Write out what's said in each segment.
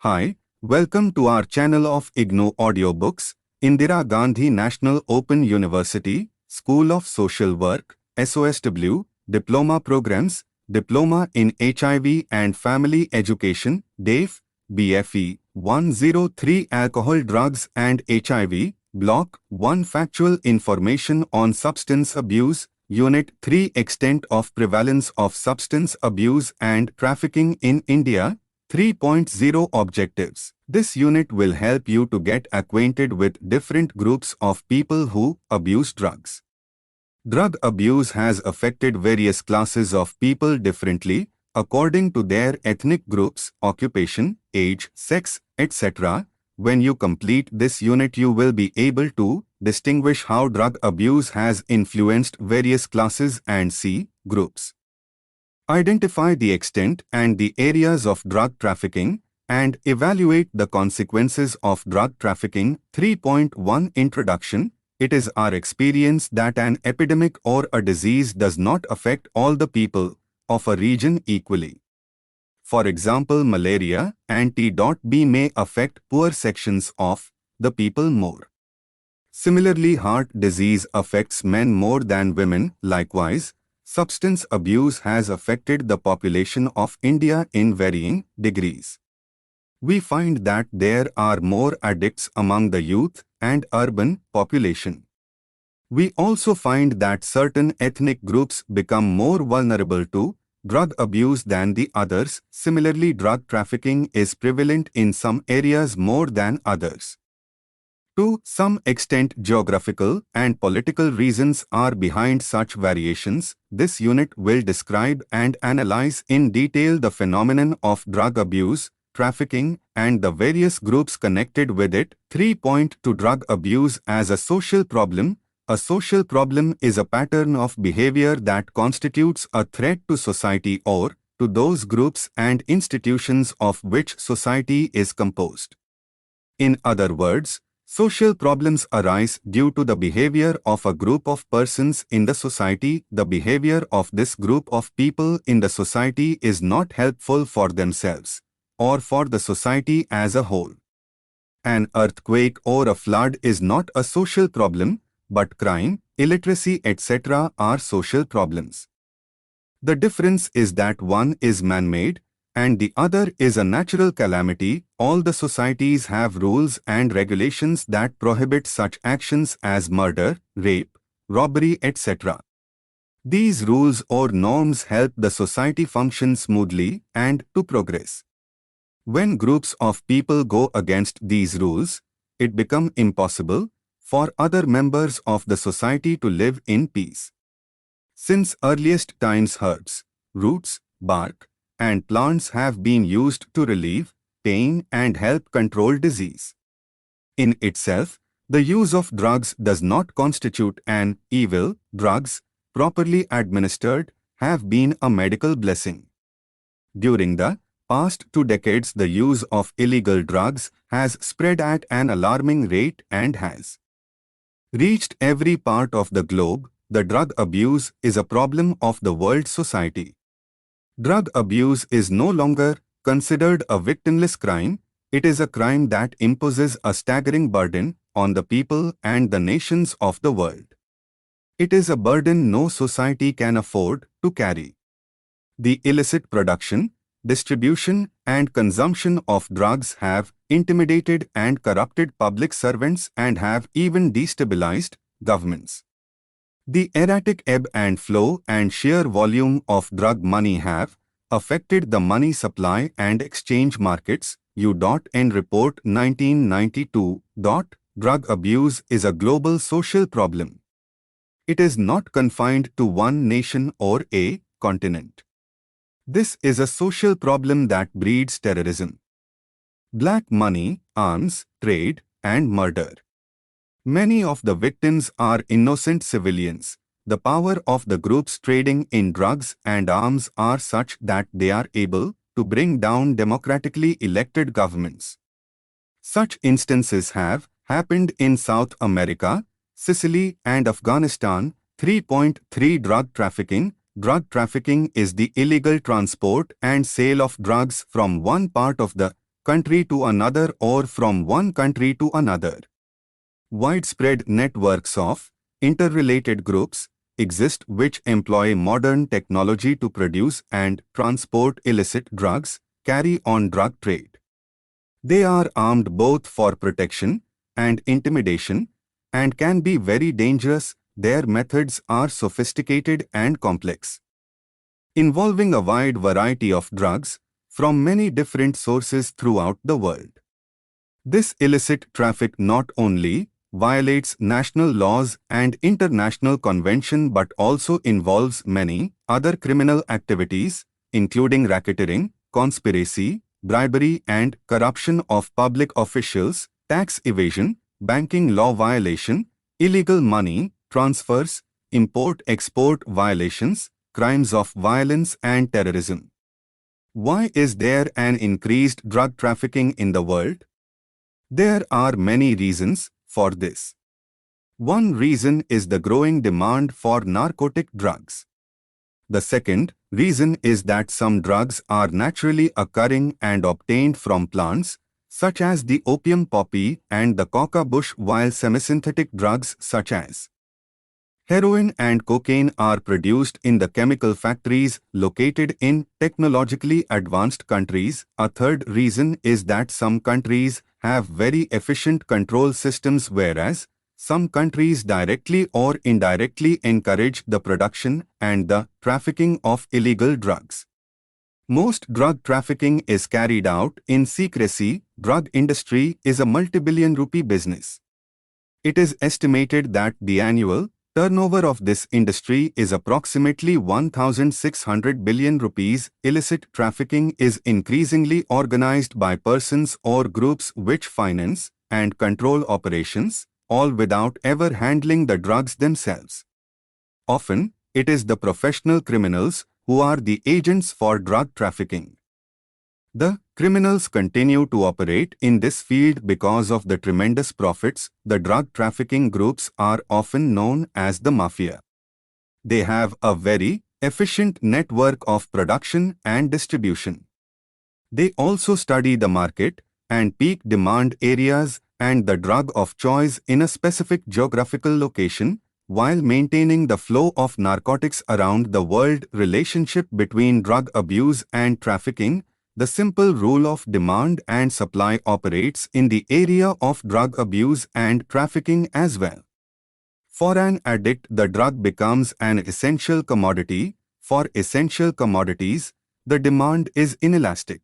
Hi, welcome to our channel of IGNOU audiobooks, Indira Gandhi National Open University, School of Social Work, SOSW, Diploma Programs, Diploma in HIV and Family Education, DAFE, BFE, 103 Alcohol, Drugs and HIV, Block-1 Factual Information on Substance Abuse, Unit 3 Extent of Prevalence of Substance Abuse and Trafficking in India, 3.0 Objectives. This unit will help you to get acquainted with different groups of people who abuse drugs. Drug abuse has affected various classes of people differently, according to their ethnic groups, occupation, age, sex, etc. When you complete this unit, you will be able to distinguish how drug abuse has influenced various classes and groups. Identify the extent and the areas of drug trafficking and evaluate the consequences of drug trafficking. 3.1 Introduction. It is our experience that an epidemic or a disease does not affect all the people of a region equally. For example, malaria and T.B may affect poor sections of the people more. Similarly, heart disease affects men more than women. Likewise, substance abuse has affected the population of India in varying degrees. We find that there are more addicts among the youth and urban population. We also find that certain ethnic groups become more vulnerable to drug abuse than the others. Similarly, drug trafficking is prevalent in some areas more than others. To some extent, geographical and political reasons are behind such variations. This unit will describe and analyze in detail the phenomenon of drug abuse, trafficking, and the various groups connected with it. 3.2 Drug abuse as a social problem. A social problem is a pattern of behavior that constitutes a threat to society or to those groups and institutions of which society is composed. In other words, social problems arise due to the behavior of a group of persons in the society. The behavior of this group of people in the society is not helpful for themselves or for the society as a whole. An earthquake or a flood is not a social problem, but crime, illiteracy, etc. are social problems. The difference is that one is man-made and the other is a natural calamity. All the societies have rules and regulations that prohibit such actions as murder, rape, robbery, etc. These rules or norms help the society function smoothly and to progress. When groups of people go against these rules, it becomes impossible for other members of the society to live in peace. Since earliest times, herbs, roots, bark, and plants have been used to relieve pain and help control disease. In itself, the use of drugs does not constitute an evil. Drugs, properly administered, have been a medical blessing. During the past 2 decades, the use of illegal drugs has spread at an alarming rate and has reached every part of the globe. The drug abuse is a problem of the world society. Drug abuse is no longer considered a victimless crime. It is a crime that imposes a staggering burden on the people and the nations of the world. It is a burden no society can afford to carry. The illicit production, distribution, and consumption of drugs have intimidated and corrupted public servants and have even destabilized governments. The erratic ebb and flow and sheer volume of drug money have affected the money supply and exchange markets. U.N. Report 1992. Drug abuse is a global social problem. It is not confined to one nation or a continent. This is a social problem that breeds terrorism, black money, arms trade, and murder. Many of the victims are innocent civilians. The power of the groups trading in drugs and arms are such that they are able to bring down democratically elected governments. Such instances have happened in South America, Sicily, and Afghanistan. 3.3 Drug trafficking. Drug trafficking is the illegal transport and sale of drugs from one part of the country to another or from one country to another. Widespread networks of interrelated groups exist which employ modern technology to produce and transport illicit drugs, carry on drug trade. They are armed both for protection and intimidation and can be very dangerous. Their methods are sophisticated and complex, involving a wide variety of drugs from many different sources throughout the world. This illicit traffic not only violates national laws and international convention but also involves many other criminal activities, including racketeering, conspiracy, bribery and corruption of public officials, tax evasion, banking law violation, illegal money transfers, import-export violations, crimes of violence and terrorism. Why is there an increased drug trafficking in the world? There are many reasons for this. One reason is the growing demand for narcotic drugs. The second reason is that some drugs are naturally occurring and obtained from plants, such as the opium poppy and the coca bush, while semisynthetic drugs such as heroin and cocaine are produced in the chemical factories located in technologically advanced countries. A third reason is that some countries have very efficient control systems, whereas some countries directly or indirectly encourage the production and the trafficking of illegal drugs. Most drug trafficking is carried out in secrecy. Drug industry is a multi-billion rupee business. It is estimated that the annual turnover of this industry is approximately 1,600 billion rupees. Illicit trafficking is increasingly organized by persons or groups which finance and control operations, all without ever handling the drugs themselves. Often, it is the professional criminals who are the agents for drug trafficking. The criminals continue to operate in this field because of the tremendous profits. The drug trafficking groups are often known as the mafia. They have a very efficient network of production and distribution. They also study the market and peak demand areas and the drug of choice in a specific geographical location, while maintaining the flow of narcotics around the world. Relationship between drug abuse and trafficking. The simple rule of demand and supply operates in the area of drug abuse and trafficking as well. For an addict, the drug becomes an essential commodity. For essential commodities, the demand is inelastic.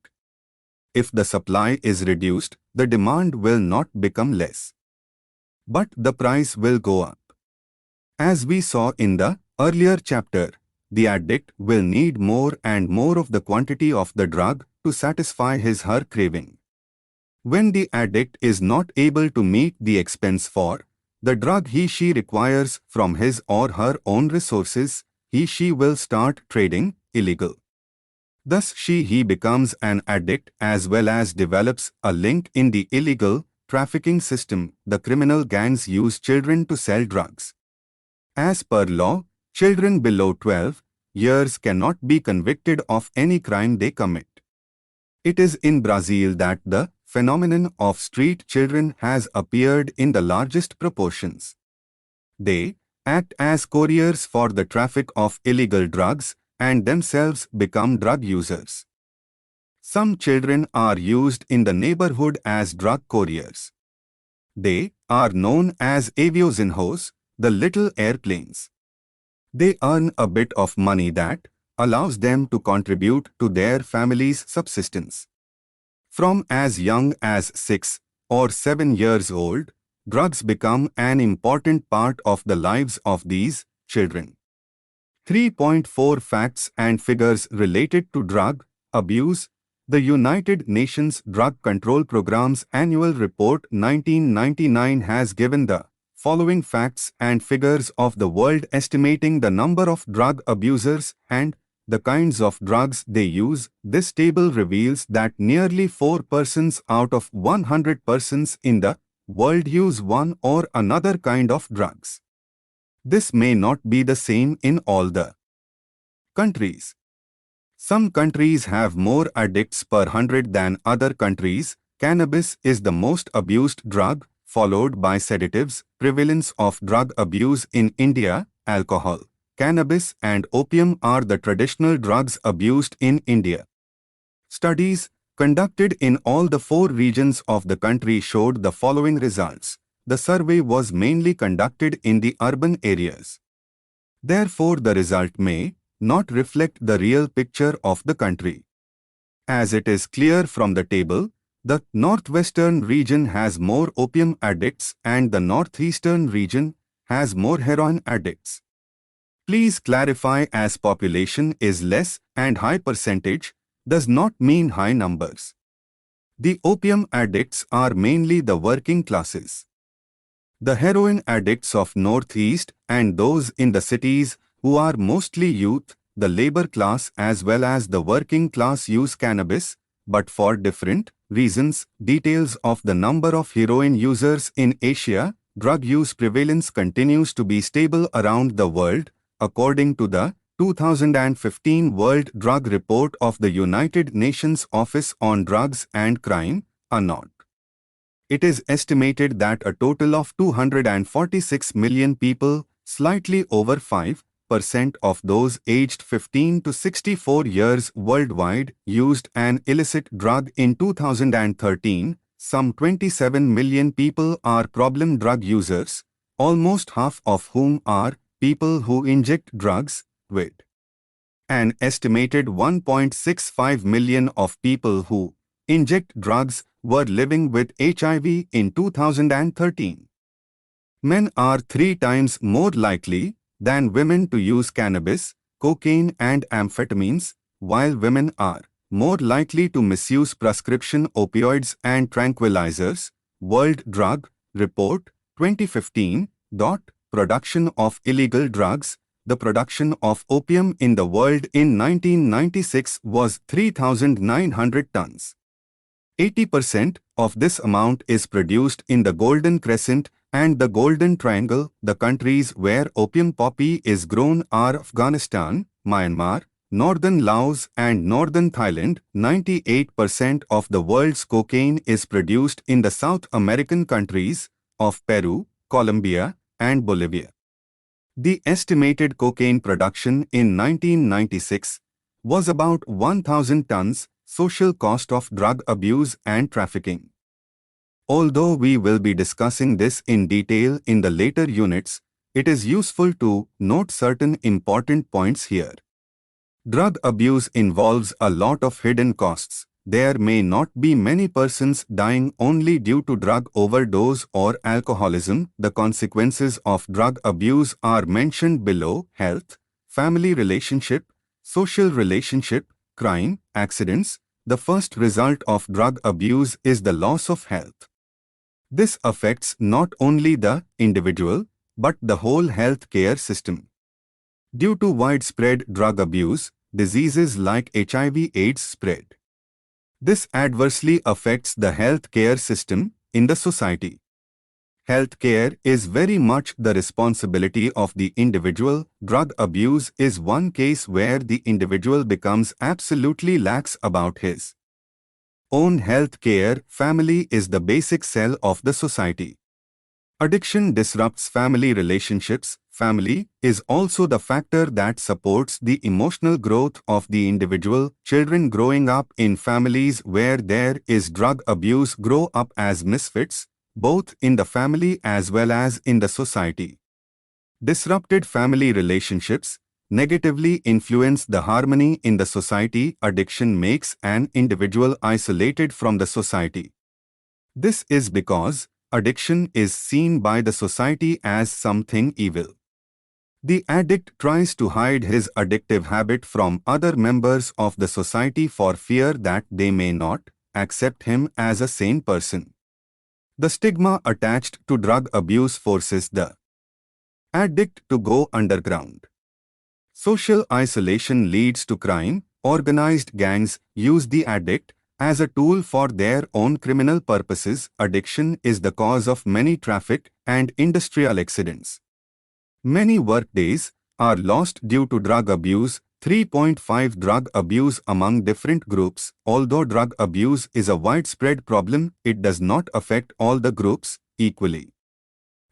If the supply is reduced, the demand will not become less, but the price will go up. As we saw in the earlier chapter, the addict will need more and more of the quantity of the drug to satisfy his/her craving. When the addict is not able to meet the expense for the drug he/she requires from his or her own resources, he/she will start trading illegal. Thus she/he becomes an addict as well as develops a link in the illegal trafficking system. The criminal gangs use children to sell drugs. As per law, children below 12 years cannot be convicted of any crime they commit. It is in Brazil that the phenomenon of street children has appeared in the largest proportions. They act as couriers for the traffic of illegal drugs and themselves become drug users. Some children are used in the neighborhood as drug couriers. They are known as aviosinhos, the little airplanes. They earn a bit of money that allows them to contribute to their family's subsistence. From as young as 6 or 7 years old, drugs become an important part of the lives of these children. 3.4 Facts and figures related to drug abuse. The United Nations Drug Control Programme's Annual Report 1999 has given the following facts and figures of the world, estimating the number of drug abusers and the kinds of drugs they use. This table reveals that nearly 4 persons out of 100 persons in the world use one or another kind of drugs. This may not be the same in all the countries. Some countries have more addicts per 100 than other countries. Cannabis is the most abused drug, followed by sedatives. Prevalence of drug abuse in India. Alcohol, cannabis and opium are the traditional drugs abused in India. Studies conducted in all the 4 regions of the country showed the following results. The survey was mainly conducted in the urban areas. Therefore, the result may not reflect the real picture of the country. As it is clear from the table, the northwestern region has more opium addicts and the northeastern region has more heroin addicts. Please clarify, as population is less and high percentage does not mean high numbers. The opium addicts are mainly the working classes. The heroin addicts of Northeast and those in the cities who are mostly youth, the labor class as well as the working class use cannabis, but for different reasons. Details of the number of heroin users in Asia. Drug use prevalence continues to be stable around the world, according to the 2015 World Drug Report of the United Nations Office on Drugs and Crime, UNODC. It is estimated that a total of 246 million people, slightly over 5% of those aged 15 to 64 years worldwide, used an illicit drug in 2013. Some 27 million people are problem drug users, almost half of whom are people who inject drugs, with an estimated 1.65 million of people who inject drugs were living with HIV in 2013. Men are 3 times more likely than women to use cannabis, cocaine and amphetamines, while women are more likely to misuse prescription opioids and tranquilizers. World Drug Report 2015. Production of illegal drugs. The production of opium in the world in 1996 was 3,900 tons. 80% of this amount is produced in the Golden Crescent and the Golden Triangle. The countries where opium poppy is grown are Afghanistan, Myanmar, northern Laos and northern Thailand. 98% of the world's cocaine is produced in the South American countries of Peru, Colombia, and Bolivia. The estimated cocaine production in 1996 was about 1,000 tons. Social cost of drug abuse and trafficking. Although we will be discussing this in detail in the later units, it is useful to note certain important points here. Drug abuse involves a lot of hidden costs. There may not be many persons dying only due to drug overdose or alcoholism. The consequences of drug abuse are mentioned below: health, family relationship, social relationship, crime, accidents. The first result of drug abuse is the loss of health. This affects not only the individual, but the whole health care system. Due to widespread drug abuse, diseases like HIV/AIDS spread. This adversely affects the health care system in the society. Health care is very much the responsibility of the individual. Drug abuse is one case where the individual becomes absolutely lax about his own health care. Family is the basic cell of the society. Addiction disrupts family relationships. Family is also the factor that supports the emotional growth of the individual. Children growing up in families where there is drug abuse grow up as misfits, both in the family as well as in the society. Disrupted family relationships negatively influence the harmony in the society. Addiction makes an individual isolated from the society. This is because addiction is seen by the society as something evil. The addict tries to hide his addictive habit from other members of the society for fear that they may not accept him as a sane person. The stigma attached to drug abuse forces the addict to go underground. Social isolation leads to crime. Organized gangs use the addict as a tool for their own criminal purposes. Addiction is the cause of many traffic and industrial accidents. Many workdays are lost due to drug abuse. 3.5 Drug abuse among different groups. Although drug abuse is a widespread problem, it does not affect all the groups equally.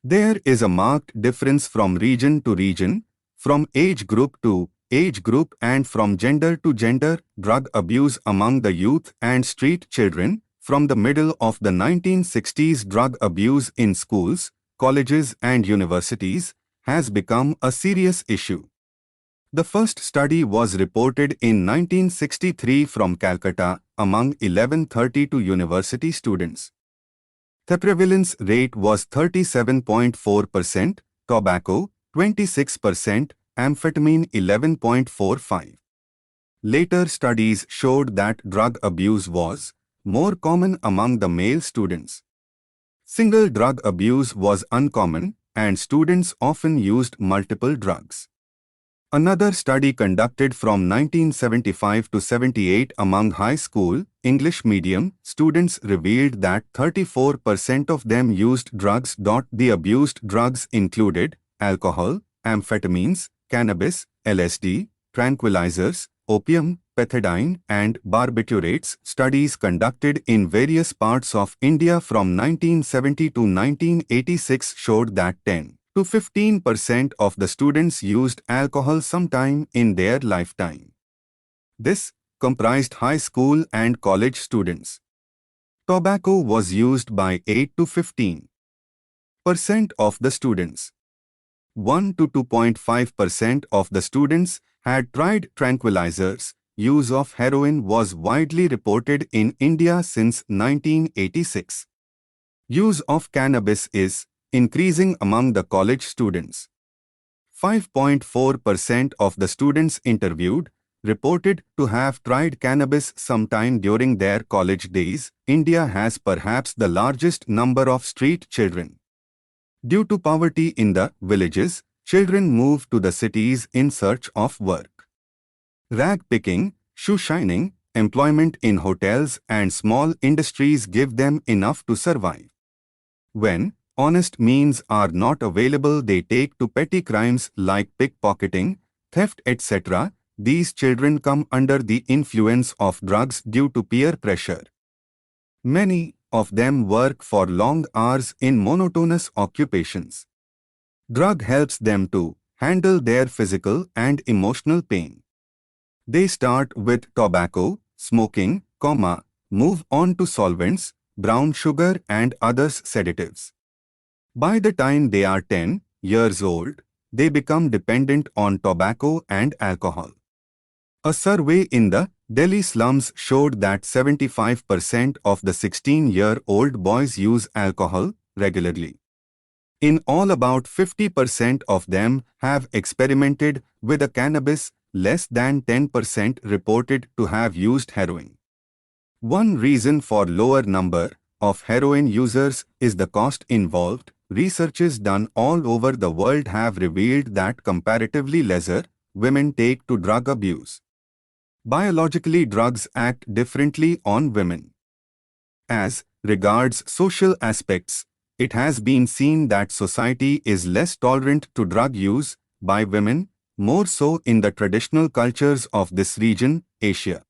There is a marked difference from region to region, from age group to age group, and from gender to gender. Drug abuse among the youth and street children. From the middle of the 1960s, drug abuse in schools, colleges and universities has become a serious issue. The first study was reported in 1963 from Calcutta among 1132 university students. The prevalence rate was 37.4%, tobacco 26%, amphetamine 11.45%. Later studies showed that drug abuse was more common among the male students. Single drug abuse was uncommon, and students often used multiple drugs. Another study conducted from 1975 to 78 among high school English medium students revealed that 34% of them used drugs. The abused drugs included alcohol, amphetamines, cannabis, LSD, tranquilizers, opium, pethidine, and barbiturates. Studies conducted in various parts of India from 1970 to 1986 showed that 10 to 15% of the students used alcohol sometime in their lifetime. This comprised high school and college students. Tobacco was used by 8 to 15% of the students. 1 to 2.5% of the students had tried tranquilizers. Use of heroin was widely reported in India since 1986. Use of cannabis is increasing among the college students. 5.4% of the students interviewed reported to have tried cannabis sometime during their college days. India has perhaps the largest number of street children. Due to poverty in the villages, children move to the cities in search of work. Rag picking, shoe shining, employment in hotels and small industries give them enough to survive. When honest means are not available, they take to petty crimes like pickpocketing, theft, etc. These children come under the influence of drugs due to peer pressure. Many of them work for long hours in monotonous occupations. Drug helps them to handle their physical and emotional pain. They start with tobacco, smoking, move on to solvents, brown sugar and other sedatives. By the time they are 10 years old, they become dependent on tobacco and alcohol. A survey in the Delhi slums showed that 75% of the 16-year-old boys use alcohol regularly. In all, about 50% of them have experimented with a cannabis. Less than 10% reported to have used heroin. One reason for lower number of heroin users is the cost involved. Researches done all over the world have revealed that comparatively lesser women take to drug abuse. Biologically, drugs act differently on women. As regards social aspects, it has been seen that society is less tolerant to drug use by women, more so in the traditional cultures of this region, Asia.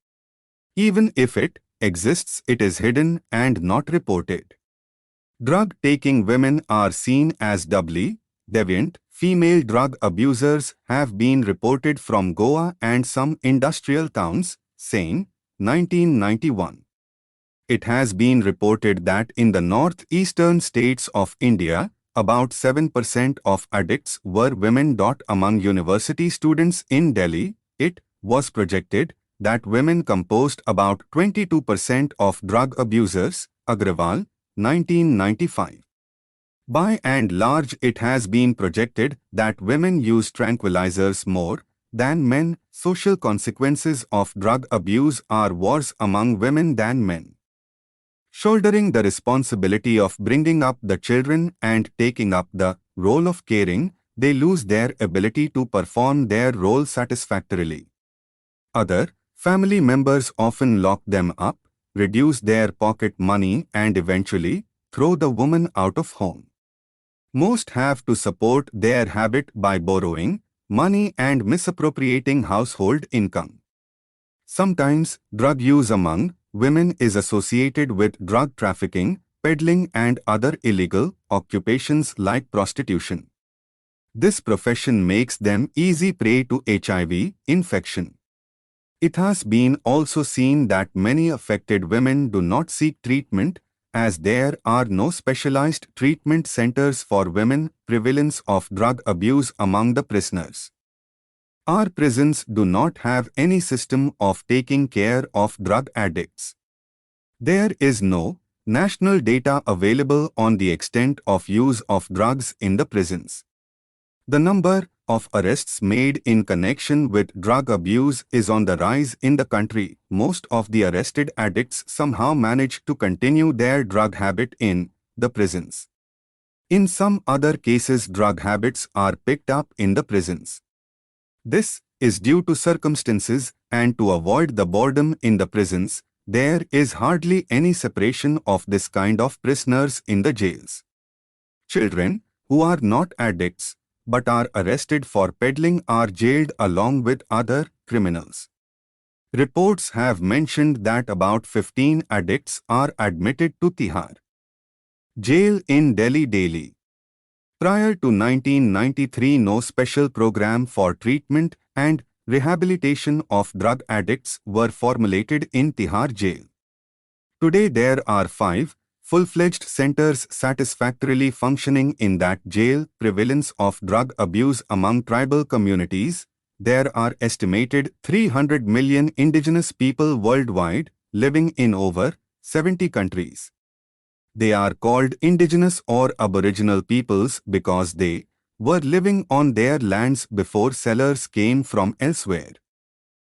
Even if it exists, it is hidden and not reported. Drug-taking women are seen as doubly deviant. Female drug abusers have been reported from Goa and some industrial towns, Sain, 1991. It has been reported that in the northeastern states of India, about 7% of addicts were women. Among university students in Delhi, it was projected that women composed about 22% of drug abusers. Agrawal, 1995. By and large, it has been projected that women use tranquilizers more than men. Social consequences of drug abuse are worse among women than men. Shouldering the responsibility of bringing up the children and taking up the role of caring, they lose their ability to perform their role satisfactorily. Other family members often lock them up, reduce their pocket money and eventually throw the woman out of home. Most have to support their habit by borrowing money and misappropriating household income. Sometimes, drug use among women is associated with drug trafficking, peddling and other illegal occupations like prostitution. This profession makes them easy prey to HIV infection. It has been also seen that many affected women do not seek treatment as there are no specialized treatment centers for women. Prevalence of drug abuse among the prisoners. Our prisons do not have any system of taking care of drug addicts. There is no national data available on the extent of use of drugs in the prisons. The number of arrests made in connection with drug abuse is on the rise in the country. Most of the arrested addicts somehow manage to continue their drug habit in the prisons. In some other cases, drug habits are picked up in the prisons. This is due to circumstances, and to avoid the boredom in the prisons, there is hardly any separation of this kind of prisoners in the jails. Children who are not addicts but are arrested for peddling are jailed along with other criminals. Reports have mentioned that about 15 addicts are admitted to Tihar jail in Delhi daily. Prior to 1993, no special program for treatment and rehabilitation of drug addicts were formulated in Tihar jail. Today there are 5 full-fledged centers satisfactorily functioning in that jail. Prevalence of drug abuse among tribal communities. There are estimated 300 million indigenous people worldwide living in over 70 countries. They are called indigenous or aboriginal peoples because they were living on their lands before settlers came from elsewhere.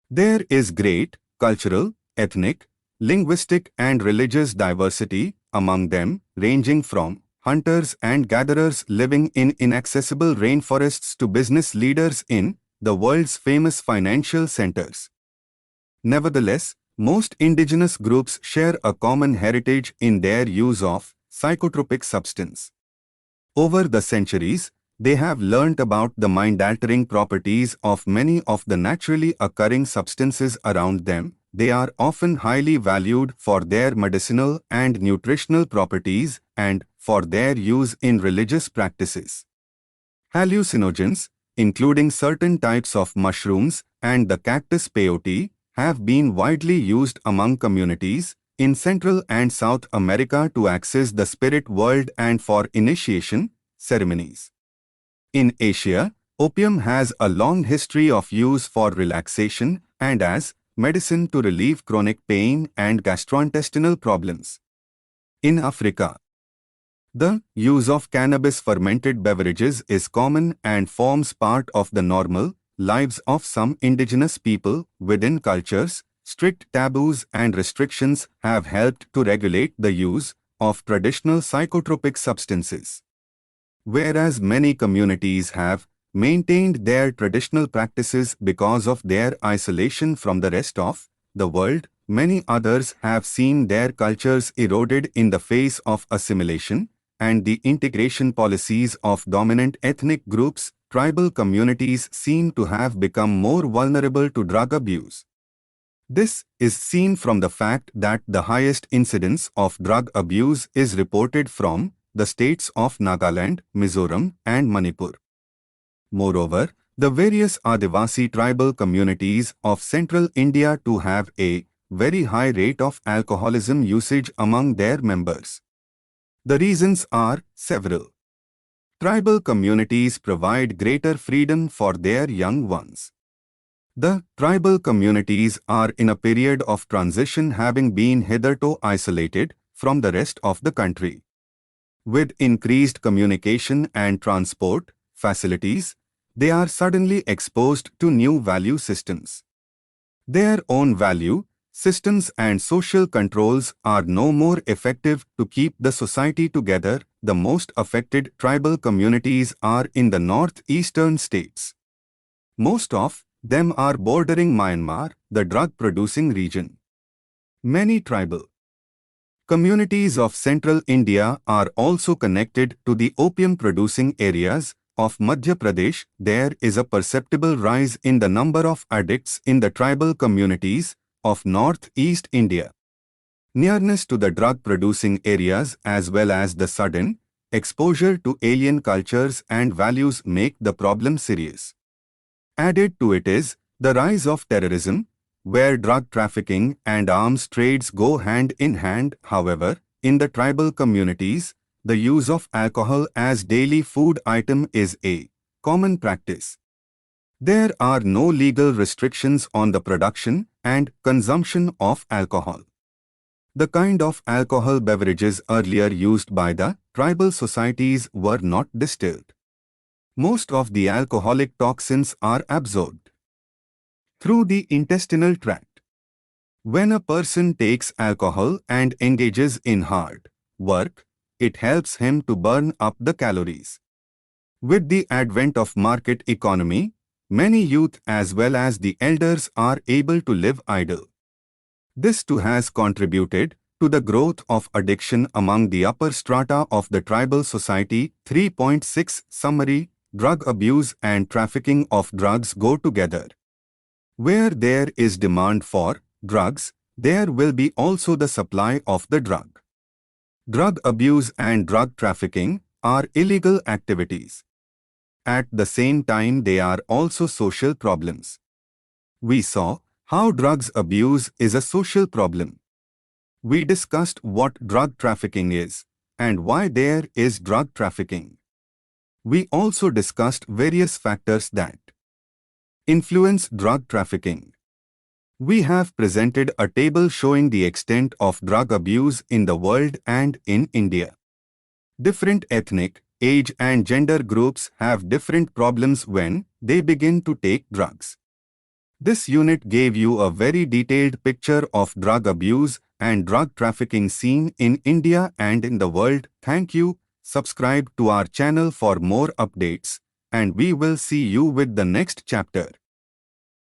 There is great cultural, ethnic, linguistic and religious diversity among them, ranging from hunters and gatherers living in inaccessible rainforests to business leaders in the world's famous financial centers. Nevertheless, most indigenous groups share a common heritage in their use of psychotropic substance. Over the centuries, they have learnt about the mind-altering properties of many of the naturally occurring substances around them. They are often highly valued for their medicinal and nutritional properties and for their use in religious practices. Hallucinogens, including certain types of mushrooms and the cactus peyote, have been widely used among communities in Central and South America to access the spirit world and for initiation ceremonies. In Asia, opium has a long history of use for relaxation and as medicine to relieve chronic pain and gastrointestinal problems. In Africa, the use of cannabis fermented beverages is common and forms part of the normal lives of some indigenous people. Within cultures, strict taboos and restrictions have helped to regulate the use of traditional psychotropic substances. Whereas many communities have maintained their traditional practices because of their isolation from the rest of the world, many others have seen their cultures eroded in the face of assimilation and the integration policies of dominant ethnic groups. Tribal communities seem to have become more vulnerable to drug abuse. This is seen from the fact that the highest incidence of drug abuse is reported from the states of Nagaland, Mizoram, and Manipur. Moreover, the various Adivasi tribal communities of central India too have a very high rate of alcoholism usage among their members. The reasons are several. Tribal communities provide greater freedom for their young ones. The tribal communities are in a period of transition, having been hitherto isolated from the rest of the country. With increased communication and transport facilities, they are suddenly exposed to new value systems. Their own value systems and social controls are no more effective to keep the society together. The most affected tribal communities are in the northeastern states. Most of them are bordering Myanmar, the drug-producing region. Many tribal communities of central India are also connected to the opium-producing areas of Madhya Pradesh, there is a perceptible rise in the number of addicts in the tribal communities of northeast India. Nearness to the drug-producing areas as well as the sudden exposure to alien cultures and values make the problem serious. Added to it is the rise of terrorism, where drug trafficking and arms trades go hand in hand. However, in the tribal communities, the use of alcohol as daily food item is a common practice. There are no legal restrictions on the production and consumption of alcohol. The kind of alcohol beverages earlier used by the tribal societies were not distilled. Most of the alcoholic toxins are absorbed through the intestinal tract. When a person takes alcohol and engages in hard work, it helps him to burn up the calories. With the advent of market economy, many youth as well as the elders are able to live idle. This too has contributed to the growth of addiction among the upper strata of the tribal society. 3.6 Summary: Drug abuse and trafficking of drugs go together. Where there is demand for drugs, there will be also the supply of the drug. Drug abuse and drug trafficking are illegal activities. At the same time, they are also social problems. We saw how drugs abuse is a social problem. We discussed what drug trafficking is and why there is drug trafficking. We also discussed various factors that influence drug trafficking. We have presented a table showing the extent of drug abuse in the world and in India. Different ethnic, age and gender groups have different problems when they begin to take drugs. This unit gave you a very detailed picture of drug abuse and drug trafficking seen in India and in the world. Thank you. Subscribe to our channel for more updates, and we will see you with the next chapter.